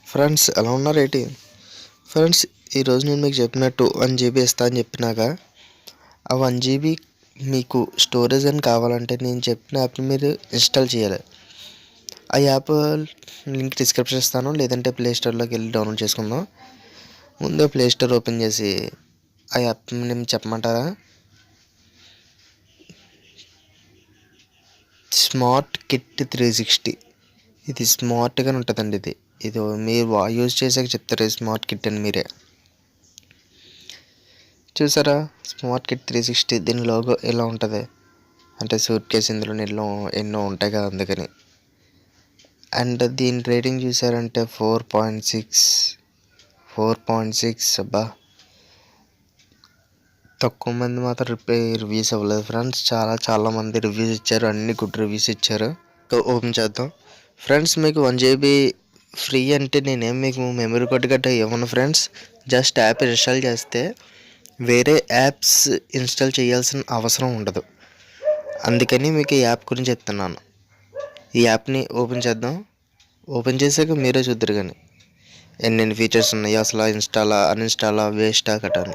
Friends ఎలా ఉన్నారు ఏంటి ఫ్రెండ్స్? ఈరోజు నేను మీకు చెప్పినట్టు 1 GB ఇస్తా అని చెప్పినాక ఆ 1 GB మీకు స్టోరేజ్ అని కావాలంటే నేను చెప్పిన యాప్ని మీరు ఇన్స్టాల్ చేయాలి. ఆ యాప్ లింక్ డిస్క్రిప్షన్ ఇస్తాను, లేదంటే ప్లేస్టోర్లోకి వెళ్ళి డౌన్లోడ్ చేసుకుందాం. ముందు ప్లేస్టోర్ ఓపెన్ చేసి ఆ యాప్ నేమ్ చెప్పమంటారా? Smart kit 360. ఇది స్మార్ట్గా ఉంటుందండి. ఇది మీరు యూజ్ చేసాక చెప్తారు స్మార్ట్ కిట్ అని మీరే. చూసారా స్మార్ట్ కిట్ 360? దీని లోగో ఎలా ఉంటుంది అంటే సూట్ కేసు, ఇందులో ఎన్నో ఉంటాయి కదా అందుకని. అండ్ దీని రేటింగ్ చూసారంటే 4.6. అబ్బా, తక్కువ మంది మాత్రం రివ్యూస్ అవ్వలేదు ఫ్రెండ్స్. చాలా మంది రివ్యూస్ ఇచ్చారు, అన్ని గుడ్ రివ్యూస్ ఇచ్చారు. ఓపెన్ చేద్దాం ఫ్రెండ్స్. మీకు 1 GB ఫ్రీ అంటే నేనేం మీకు మెమరీ కార్డ్ గట్రా ఇవ్వను ఫ్రెండ్స్. జస్ట్ యాప్ ఇన్స్టాల్ చేస్తే వేరే యాప్స్ ఇన్స్టాల్ చేయాల్సిన అవసరం ఉండదు. అందుకని మీకు ఈ యాప్ గురించి చెప్తున్నాను. ఈ యాప్ని ఓపెన్ చేద్దాం. ఓపెన్ చేసాక మీరే చూద్దరు కానీ ఎన్నెన్ని ఫీచర్స్ ఉన్నాయో, అసలు ఇన్స్టాలా అన్ఇన్స్టాలా వేస్టా కట్టాను.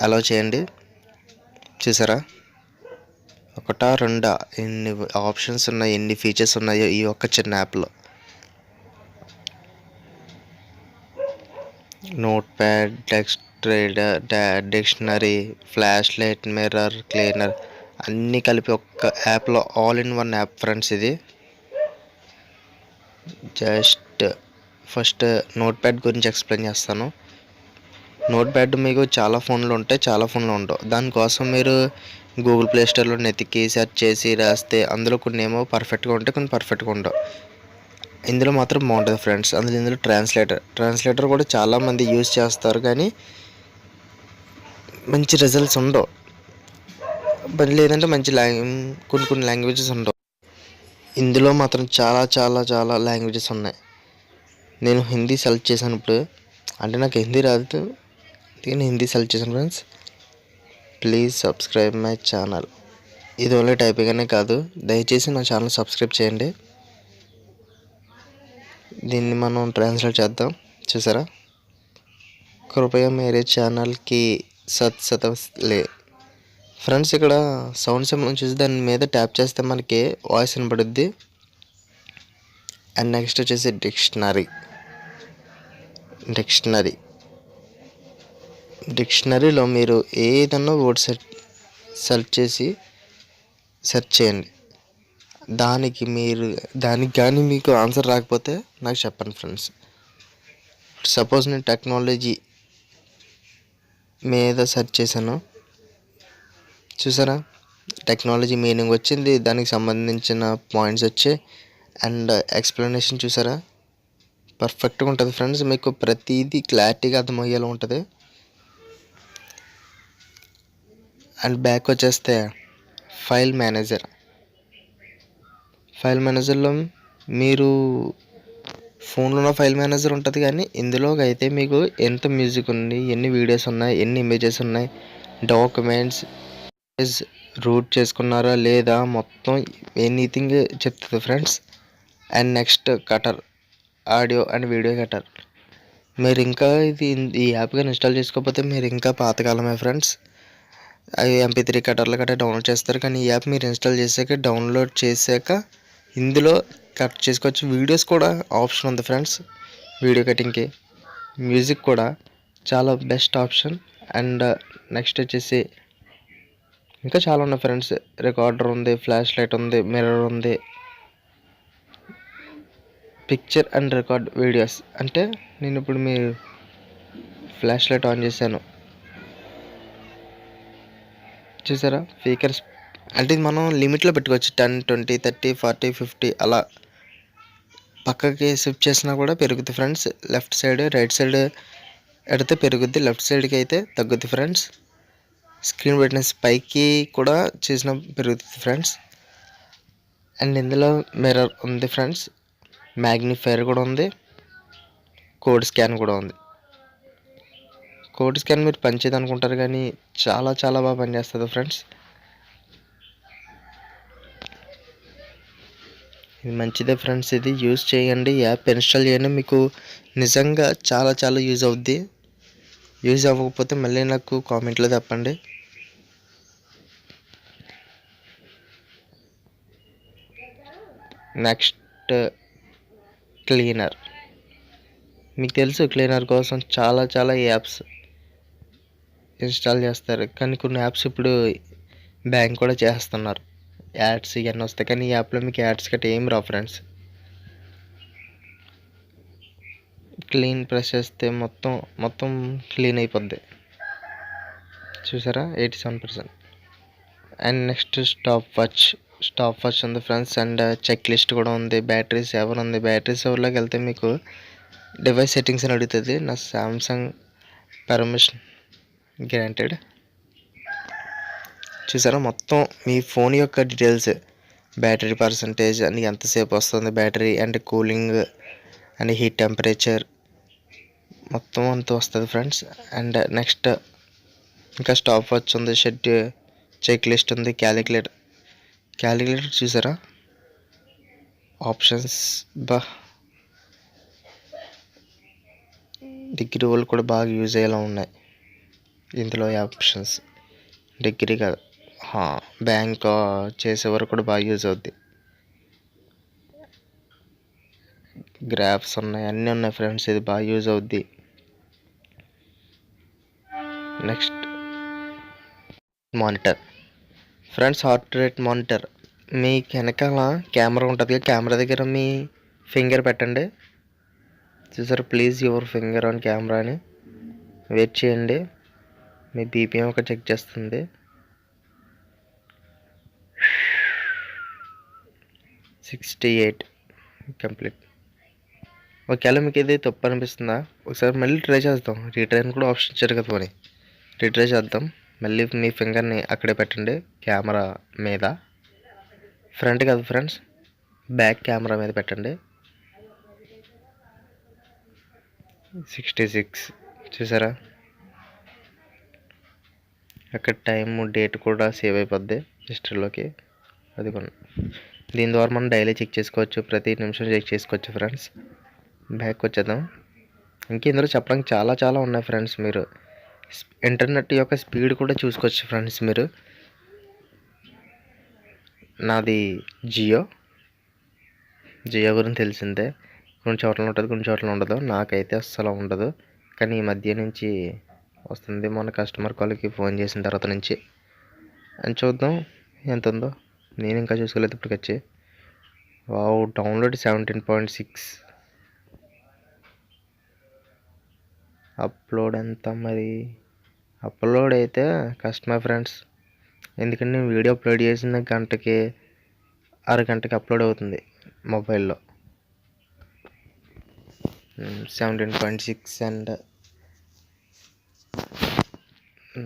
అలా చేయండి. చూసారా ఒకటా రెండా ఎన్ని ఆప్షన్స్ ఉన్నాయి, ఎన్ని ఫీచర్స్ ఉన్నాయో ఈ ఒక్క చిన్న యాప్లో. Note pad, text reader, dictionary, flash light, mirror, cleaner అన్నీ కలిపి ఒక్క యాప్లో, all in one app friends ఇది. జస్ట్ ఫస్ట్ నోట్ ప్యాడ్ గురించి ఎక్స్ప్లెయిన్ చేస్తాను. నోట్ ప్యాడ్ మీకు చాలా ఫోన్లు ఉంటాయి, చాలా ఫోన్లు ఉండవు. దానికోసం మీరు గూగుల్ ప్లే స్టోర్లో నెతికి సెర్చ్ చేసి రాస్తే అందులో కొన్ని ఏమో పర్ఫెక్ట్గా ఉంటాయి, కొన్ని పర్ఫెక్ట్గా ఉండవు. ఇందులో మాత్రం బాగుంటుంది ఫ్రెండ్స్. ఇందులో ట్రాన్స్లేటర్ కూడా చాలామంది యూజ్ చేస్తారు, కానీ మంచి రిజల్ట్స్ ఉండవు. లేదంటే మంచి కొన్ని లాంగ్వేజెస్ ఉండవు. ఇందులో మాత్రం చాలా లాంగ్వేజెస్ ఉన్నాయి. నేను హిందీ సెలెక్ట్ చేశాను ఇప్పుడు, అంటే నాకు హిందీ రాదు, నేను హిందీ సెలెక్ట్ చేశాను friends. Please subscribe my channel. ఇది ఓన్లీ టైపింగ్ అనే కాదు, దయచేసి నా ఛానల్ సబ్స్క్రైబ్ చేయండి. దీన్ని మనం ట్రాన్స్లేట్ చేద్దాం. చూసారా, కృపయా మేరే ఛానల్కి సబ్స్క్రైబ్ ఫ్రెండ్స్. ఇక్కడ సౌండ్ సింబల్ చూసి దాని మీద ట్యాప్ చేస్తే మనకి వాయిస్ వినపడుద్ది. అండ్ నెక్స్ట్ వచ్చేసి డిక్షనరీలో మీరు ఏదన్నా వర్డ్ సెర్చ్ చేసి సెర్చ్ చేయండి. దానికి కానీ మీకు ఆన్సర్ రాకపోతే నాకు చెప్పండి ఫ్రెండ్స్. సపోజ్ నేను టెక్నాలజీ మీద సెర్చ్ చేశాను. చూసారా, టెక్నాలజీ మీనింగ్ వచ్చింది, దానికి సంబంధించిన పాయింట్స్ వచ్చాయి. అండ్ ఎక్స్ప్లెనేషన్ చూసారా, పర్ఫెక్ట్గా ఉంటుంది ఫ్రెండ్స్. మీకు ప్రతిదీ క్లారిటీగా అర్థమయ్యేలా ఉంటుంది. అండ్ బ్యాక్ వచ్చేస్తే ఫైల్ మేనేజర్లో మీరు ఫోన్లో ఫైల్ మేనేజర్ ఉంటుంది, కానీ ఇందులోకి అయితే మీకు ఎంత మ్యూజిక్ ఉంది, ఎన్ని వీడియోస్ ఉన్నాయి, ఎన్ని ఇమేజెస్ ఉన్నాయి, డాక్యుమెంట్స్ రూట్ చేసుకున్నారా లేదా, మొత్తం ఎనీథింగ్ చెప్తుంది friends. And next cutter, audio and video cutter. మీరు ఇంకా ఈ యాప్ కానీ ఇన్స్టాల్ చేసుకోకపోతే మీరు ఇంకా పాతకాలమే ఫ్రెండ్స్. అవి MP3 కటర్లు గట్రా డౌన్లోడ్ చేస్తారు, కానీ ఈ యాప్ మీరు ఇన్స్టాల్ చేసాక ఇందులో కట్ చేసుకోవచ్చు. వీడియోస్ కూడా ఆప్షన్ ఉంది ఫ్రెండ్స్, వీడియో కటింగ్కి. మ్యూజిక్ కూడా చాలా బెస్ట్ ఆప్షన్. అండ్ నెక్స్ట్ వచ్చేసి ఇంకా చాలా ఉన్నాయి ఫ్రెండ్స్. రికార్డర్ ఉంది, ఫ్లాష్ లైట్ ఉంది, మిర్రర్ ఉంది, పిక్చర్ అండ్ రికార్డ్ వీడియోస్. అంటే నేను ఇప్పుడు మీ ఫ్లాష్ లైట్ ఆన్ చేశాను, చూసారా స్పీకర్స్. అంటే ఇది మనం లిమిట్లో పెట్టుకోవచ్చు, 10, 20, 30, 40, 50 అలా పక్కకి షిఫ్ట్ చేసినా కూడా పెరుగుద్ది friends. Left side right side ఎడితే పెరుగుద్ది, లెఫ్ట్ సైడ్కి అయితే తగ్గుద్ది ఫ్రెండ్స్. స్క్రీన్ బ్రైట్నెస్ పైకి కూడా చేసినా పెరుగుతుంది ఫ్రెండ్స్. అండ్ ఇందులో మిర్రర్ ఉంది ఫ్రెండ్స్, మ్యాగ్నిఫైర్ కూడా ఉంది, కోడ్ స్కాన్ కూడా ఉంది. కోడ్ స్కాన్ మీరు పనిచేయదు అనుకుంటారు, కానీ చాలా బాగా పనిచేస్తుంది ఫ్రెండ్స్. ఇది మంచిదే ఫ్రెండ్స్, ఇది యూజ్ చేయండి, యాప్ ఇన్స్టాల్ చేయండి, మీకు నిజంగా చాలా చాలా యూజ్ అవుద్ది. యూజ్ అవ్వకపోతే మళ్ళీ నాకు కామెంట్లో చెప్పండి. Next cleaner. మీకు తెలుసు క్లీనర్ కోసం చాలా చాలా యాప్స్ ఇన్స్టాల్ చేస్తారు, కానీ కొన్ని యాప్స్ ఇప్పుడు బ్యాంక్ కూడా చేస్తున్నారు. యాడ్స్ ఇవన్నీ వస్తాయి, కానీ ఈ యాప్లో మీకు యాడ్స్ గట్రా ఏం రావు ఫ్రెండ్స్. క్లీన్ ప్రెస్ చేస్తే మొత్తం మొత్తం క్లీన్ అయిపోద్ది, చూసారా 87%. అండ్ నెక్స్ట్ స్టాప్ వాచ్ ఉంది ఫ్రెండ్స్. అండ్ చెక్ లిస్ట్ కూడా ఉంది. బ్యాటరీ సేవర్ ఉంది. బ్యాటరీ సేవర్లోకి వెళ్తే మీకు డివైస్ సెట్టింగ్స్ అని అడుగుతుంది. నా సామ్సంగ్ పర్మిషన్ గ్రాంటెడ్. చూసారా మొత్తం మీ ఫోన్ యొక్క డీటెయిల్స్, బ్యాటరీ పర్సంటేజ్ అని ఎంతసేపు వస్తుంది battery, and cooling and heat temperature మొత్తం అంతా వస్తుంది ఫ్రెండ్స్. అండ్ నెక్స్ట్ ఇంకా స్టాప్ వాచ్ ఉంది, చెక్ లిస్ట్ ఉంది, క్యాలిక్యులేటర్ చూసారా ఆప్షన్స్. డిగ్రీ వాళ్ళు కూడా బాగా యూజ్ అయ్యేలా ఉన్నాయి ఇందులో ఆప్షన్స్. డిగ్రీ కాదు, బ్యాంక్ చేసేవారు కూడా బాగా యూజ్ అవుద్ది. గ్రాఫ్స్ ఉన్నాయి, అన్నీ ఉన్నాయి ఫ్రెండ్స్, ఇది బాగా యూజ్ అవుద్ది. Next monitor friends, heart rate monitor. మీకు వెనకాల కెమెరా ఉంటుంది, కెమెరా దగ్గర మీ ఫింగర్ పెట్టండి. చూసారు please your finger on camera అని. వెయిట్ చేయండి, మీ బీపీఎం ఒక చెక్ చేస్తుంది. 68 కంప్లీట్. ఒకవేళ మీకు ఇది తప్పు అనిపిస్తుందా, ఒకసారి మళ్ళీ ట్రై చేద్దాం. రీట్రైన్ కూడా ఆప్షన్ ఇచ్చారు కదా, పోనీ రీట్రై చేద్దాం. మళ్ళీ మీ ఫింగర్ని అక్కడే పెట్టండి, కెమెరా మీద. ఫ్రంట్ కాదు ఫ్రెండ్స్, బ్యాక్ కెమెరా మీద పెట్టండి. 66 చూసారా, అక్కడ టైము డేట్ కూడా సేవ్ అయిపోద్ది హిస్టరీలోకి. అది కొన్ని దీని ద్వారా మనం డైలీ చెక్ చేసుకోవచ్చు, ప్రతి నిమిషం చెక్ చేసుకోవచ్చు ఫ్రెండ్స్. బ్యాక్ వచ్చేద్దాం. ఇందులో చెప్పడానికి చాలా చాలా ఉన్నాయి ఫ్రెండ్స్. మీరు ఇంటర్నెట్ యొక్క స్పీడ్ కూడా చూసుకోవచ్చు ఫ్రెండ్స్. మీరు నాది జియో గురించి తెలిసిందే, కొన్ని చోట్ల ఉంటుంది, కొన్ని చోట్ల ఉండదు. నాకైతే అస్సలు ఉండదు, కానీ ఈ మధ్య నుంచి వస్తుంది. మొన్న కస్టమర్ కాల్కి ఫోన్ చేసిన తర్వాత నుంచి. అని చూద్దాం ఎంత ఉందో, నేను ఇంకా చూసుకోలేదు ఇప్పటికొచ్చి. Wow, download 17.6. అప్లోడ్ ఎంత మరి? అప్లోడ్ అయితే కష్టమే ఫ్రెండ్స్, ఎందుకంటే నేను వీడియో అప్లోడ్ చేసిన గంటకి అరగంటకి అప్లోడ్ అవుతుంది మొబైల్లో. 17.6 అండ్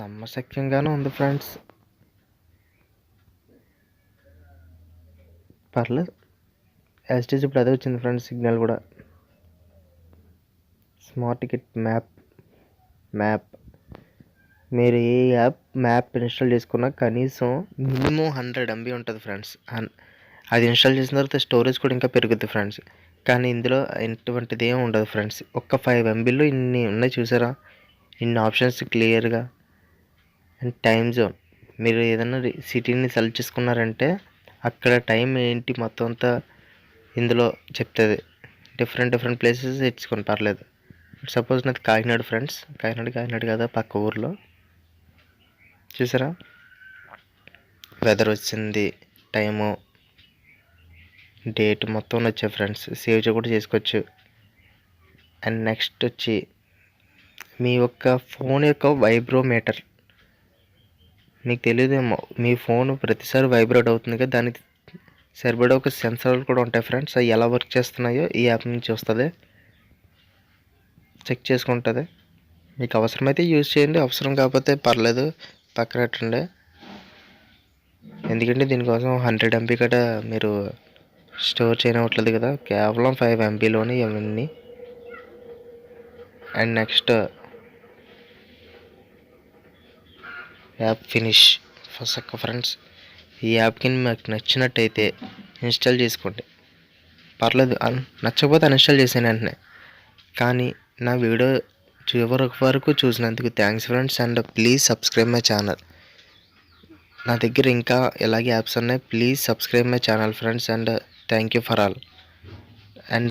నమ్మశక్యంగానే ఉంది ఫ్రెండ్స్, పర్లేదు. యాస్టీజ్ ఇప్పుడు అదే వచ్చింది ఫ్రెండ్స్, సిగ్నల్ కూడా. స్మార్ట్ టికెట్ మ్యాప్ మీరు ఏ మ్యాప్ ఇన్స్టాల్ చేసుకున్నా కనీసం మినిమం 100 MB ఉంటుంది ఫ్రెండ్స్. అది ఇన్స్టాల్ చేసిన తర్వాత స్టోరేజ్ కూడా ఇంకా పెరుగుద్ది ఫ్రెండ్స్. కానీ ఇందులో ఎటువంటిది ఏమి ఉండదు ఫ్రెండ్స్. ఒక్క 5 MBలో ఇన్ని ఉన్నాయి చూసారా, ఇన్ని ఆప్షన్స్ క్లియర్గా. అండ్ టైం జోన్, మీరు ఏదైనా సిటీని సెలెక్ట్ చేసుకున్నారంటే అక్కడ టైం ఏంటి మొత్తం అంతా ఇందులో చెప్తుంది. డిఫరెంట్ ప్లేసెస్ తెచ్చుకొని పర్లేదు. సపోజ్ నాది కాకినాడ ఫ్రెండ్స్, కాకినాడ కదా, పక్క ఊర్లో. చూసారా వెదర్ వచ్చింది, టైము, డేట్ మొత్తం వచ్చాయి ఫ్రెండ్స్. సేవ్ కూడా చేసుకోవచ్చు. అండ్ నెక్స్ట్ వచ్చి మీ యొక్క ఫోన్ యొక్క వైబ్రోమీటర్. మీకు తెలియదేమో, మీ ఫోన్ ప్రతిసారి వైబ్రేట్ అవుతుంది కదా, దానికి సరిపడే ఒక సెన్సార్లు కూడా ఉంటాయి ఫ్రెండ్స్. అవి ఎలా వర్క్ చేస్తున్నాయో ఈ యాప్ నుంచి వస్తుంది, చెక్ చేసుకుంటుంది. మీకు అవసరమైతే యూజ్ చేయండి, అవసరం కాకపోతే పర్లేదు పక్కన పెట్టండి. ఎందుకంటే దీనికోసం 100 MB కట మీరు స్టోర్ చేయనట్లేదు కదా, కేవలం 5 MBలోనే ఇవన్నీ. And next app finish friends. ఈ యాప్కి మీకు నచ్చినట్టయితే ఇన్స్టాల్ చేసుకోండి. పర్లేదు నచ్చకపోతే అన్ఇన్‌స్టాల్ చేశాను వెంటనే. కానీ నా వీడియో చివరి వరకు చూసినందుకు thanks friends. And please subscribe my channel. నా దగ్గర ఇంకా ఇలాగే యాప్స్ ఉన్నాయి. Please subscribe my channel friends. And thank you for all. And